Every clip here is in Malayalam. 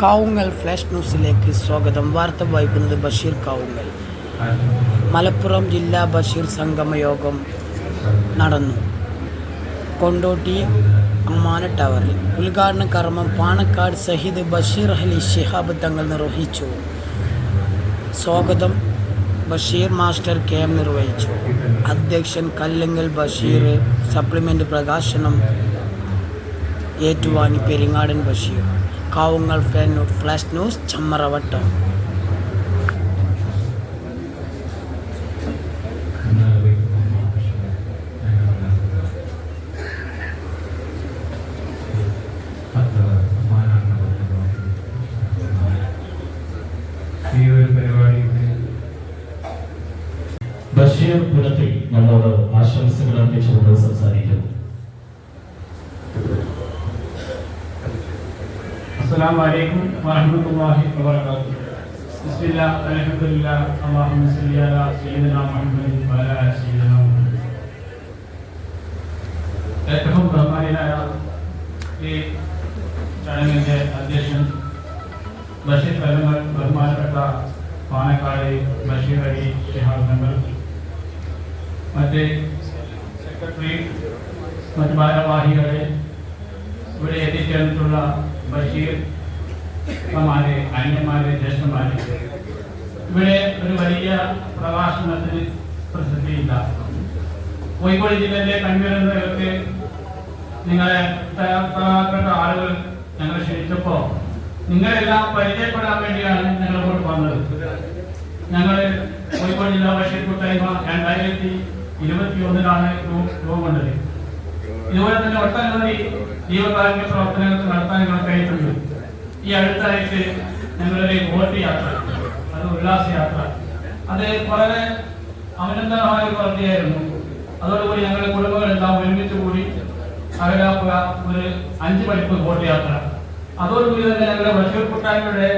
കാവുങ്ങൽ ഫ്ലാഷ് ന്യൂസിലേക്ക് സ്വാഗതം. വാർത്ത വായിക്കുന്നത് ബഷീർ കാവുങ്ങൽ. മലപ്പുറം ജില്ലാ ബഷീർ സംഗമ യോഗം നടന്നു. കൊണ്ടോട്ടി അമ്മാന ടവറിൽ ഉദ്ഘാടന കർമ്മം പാണക്കാട് സയ്യിദ് ബഷീർ അലി ശിഹാബ് തങ്ങൾ നിർവഹിച്ചു. സ്വാഗതം ബഷീർ മാസ്റ്റർ KM നിർവഹിച്ചു. അധ്യക്ഷൻ കല്ലങ്ങൽ ബഷീർ സപ്ലിമെൻ്റ് പ്രകാശനം ഏറ്റുവാങ്ങി പെരിങ്ങാടൻ ബഷീർ. Kavungal flash news Chamravattam. ഈ ഒരു പരിപാടിയുടെ ബഷീർ പുരത്തിൽ നമ്മളോട് ആശംസകൾ അർപ്പിച്ചുകൊണ്ട് സംസാരിക്കുന്നു. അസ്സലാമു അലൈക്കും വറഹ്മത്തുള്ളാഹി വബറകാതുഹു. ബിസ്മില്ലാഹി അൽഹംദുലില്ലാഹി അല്ലാഹുമ്മ സ്വല്ലി അലാ സയ്യിദിനാ മുഹമ്മദിൻ വഅലാ ആലി സയ്യിദിനാ മുഹമ്മദ്. ഏറ്റവും ബഹുമാന്യനായ ഈ ചടങ്ങിന്റെ അധ്യക്ഷൻ ബഷീർ കല്ലങ്ങൽ, ബഹുമാനപ്പെട്ട പാണക്കാട് ബഷീർ അലി ശിഹാബ് തങ്ങൾ, മറ്റ് സെക്രട്ടറി, മറ്റ് ഭാരവാഹികളെ, ഇവിടെ എത്തിച്ചേർന്നിട്ടുള്ള ബഷീർ മാരെ, അന്യന്മാരെ, ജ്യേഷ്ഠന്മാരെ, ഇവിടെ ഒരു വലിയ പ്രഭാഷണത്തിന് പ്രസക്തിയില്ല. കോഴിക്കോട് ജില്ലയിലെ കൺവീനർക്ക് നിങ്ങളെ തയ്യാറാക്കേണ്ട ആളുകൾ ഞങ്ങൾ ക്ഷണിച്ചപ്പോൾ നിങ്ങളെല്ലാം പരിചയപ്പെടാൻ വേണ്ടിയാണ് ഞങ്ങളോട് വന്നത്. ഞങ്ങൾ കോഴിക്കോട് ജില്ലാ ബഷീർ കൂട്ടായ്മ 2021 രൂപം കൊണ്ടത്. ഇതുപോലെ തന്നെ ഒട്ടനവധി ജീവകാരുണ്യ പ്രവർത്തനങ്ങൾ നടത്താൻ ഞങ്ങൾക്ക് കഴിഞ്ഞിട്ടുണ്ട്. ഈ അടുത്തായിട്ട് ഞങ്ങളുടെ ബോട്ട് യാത്ര, അത് ഉല്ലാസയാത്ര, അത് വളരെ അഭിനന്ദനമായ ഒരു പ്രവൃത്തിയായിരുന്നു. അതോടുകൂടി ഞങ്ങളുടെ കുടുംബങ്ങളെല്ലാം ഒരുമിച്ച് കൂടി അകലാപ്പുക ഒരു 5 മണിക്കൂർ ബോട്ട് യാത്ര. അതോടുകൂടി തന്നെ ഞങ്ങളുടെ ബഷീർ കൂട്ടായ്മയുടെ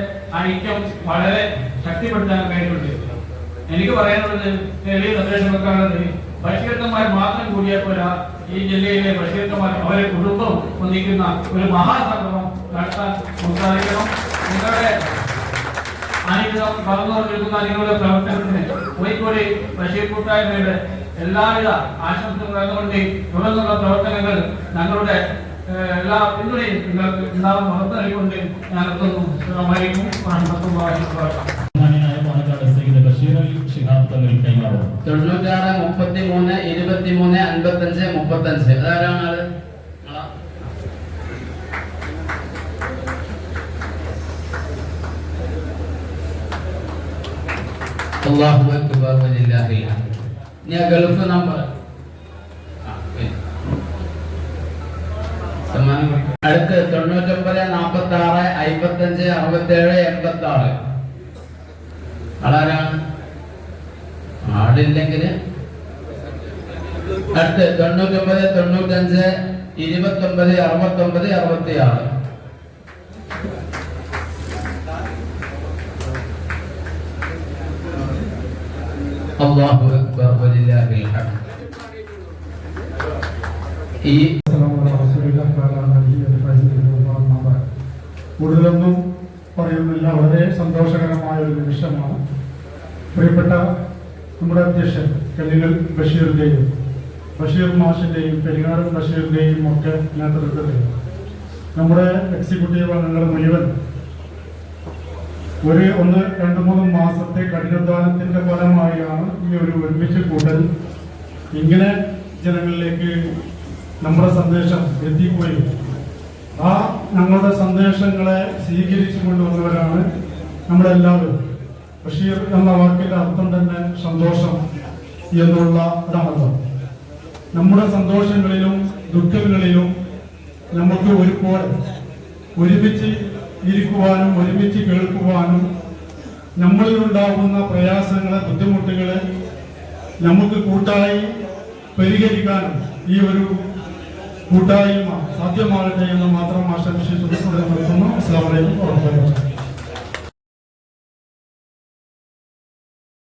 ഐക്യം വളരെ ശക്തിപ്പെടുത്താൻ കഴിഞ്ഞിട്ടുണ്ട്. എനിക്ക് പറയാനുള്ളത്, വലിയ നിർദ്ദേശം വെക്കാനുള്ളത്, ബഷീർക്കന്മാർ മാത്രം കൂടിയാൽ പോരാ, ഈ ജില്ലയിലെ ബഷീർക്കന്മാർ അവരെ കുടുംബം ഒന്നിക്കുന്ന ഒരു മഹാസംഗമം നടത്താൻ പ്രോത്സാഹിക്കണം. നിങ്ങളുടെ അനുഗ്രഹം വളർന്നുകൊണ്ടിരിക്കുന്ന നിങ്ങളുടെ പ്രവർത്തനത്തിന് കോഴിക്കോട് ബഷീർ കൂട്ടായ്മയുടെ എല്ലാവിധ ആശംസകളും നടന്നുകൊണ്ട് തുടർന്നുള്ള പ്രവർത്തനങ്ങൾ ഞങ്ങളുടെ എല്ലാ പിന്തുണയും നിങ്ങൾക്ക് ഉണ്ടാകും ഉറപ്പ് നൽകിക്കൊണ്ട് ഞാൻ നിർത്തുന്നു. അസ്സലാമു വറഹ്മത്തുള്ളാഹി വബറകാതുഹു. 96 33 23 55 35. അതാരാണ് അത്? അല്ലാഹു അക്ബർ വലില്ലാഹിൽ ഹംദ്. ഞാൻ ഗൾഫ് നമ്പർ അടുത്ത് 99 46 55 67 86. ആളാരാണ്? ആളില്ലെങ്കിൽ അടുത്ത് 99 95 29 69 66. അല്ലാഹു അക്ബർ വലില്ലാഹിൽ ഹംദ്. ഈ കൂടുതലൊന്നും പറയുന്നില്ല. വളരെ സന്തോഷകരമായ ഒരു നിമിഷമാണ്. പ്രിയപ്പെട്ട നമ്മുടെ അധ്യക്ഷൻ കല്ലിങ്ങൽ ബഷീറിൻ്റെയും ബഷീർ മാഷിൻ്റെയും പെരിങ്ങാടൻ ബഷീറിൻ്റെയും ഒക്കെ നേതൃത്വത്തിൽ നമ്മുടെ എക്സിക്യൂട്ടീവ് അംഗങ്ങൾ മുഴുവൻ ഒരു 1-2-3 മാസത്തെ കഠിനാധ്വാനത്തിൻ്റെ ഫലമായാണ് ഈ ഒരു ഒരുമിച്ച് കൂട്ടൽ. ഇങ്ങനെ ജനങ്ങളിലേക്ക് നമ്മുടെ സന്ദേശം എത്തിക്കുകയും ആ ഞങ്ങളുടെ സന്ദേശങ്ങളെ സ്വീകരിച്ചു കൊണ്ടുവന്നവരാണ് നമ്മളെല്ലാവരും. ബഷീർ എന്ന വാക്കിന്റെ അർത്ഥം തന്നെ സന്തോഷം എന്നുള്ള ഒരർത്ഥം. നമ്മുടെ സന്തോഷങ്ങളിലും ദുഃഖങ്ങളിലും നമുക്ക് ഒരുപോലെ ഒരുമിച്ച് ഇരിക്കുവാനും ഒരുമിച്ച് കേൾക്കുവാനും നമ്മളിൽ ഉണ്ടാകുന്ന പ്രയാസങ്ങളെ, ബുദ്ധിമുട്ടുകളെ നമുക്ക് കൂട്ടായി പരിഹരിക്കാനും ഈ ഒരു കൂട്ടായ്മ സാധ്യമാകട്ടെ എന്ന് മാത്രം ആശംസിച്ചുകൊണ്ട് നിർത്തുന്നു. അസ്സലാമു അലൈക്കും.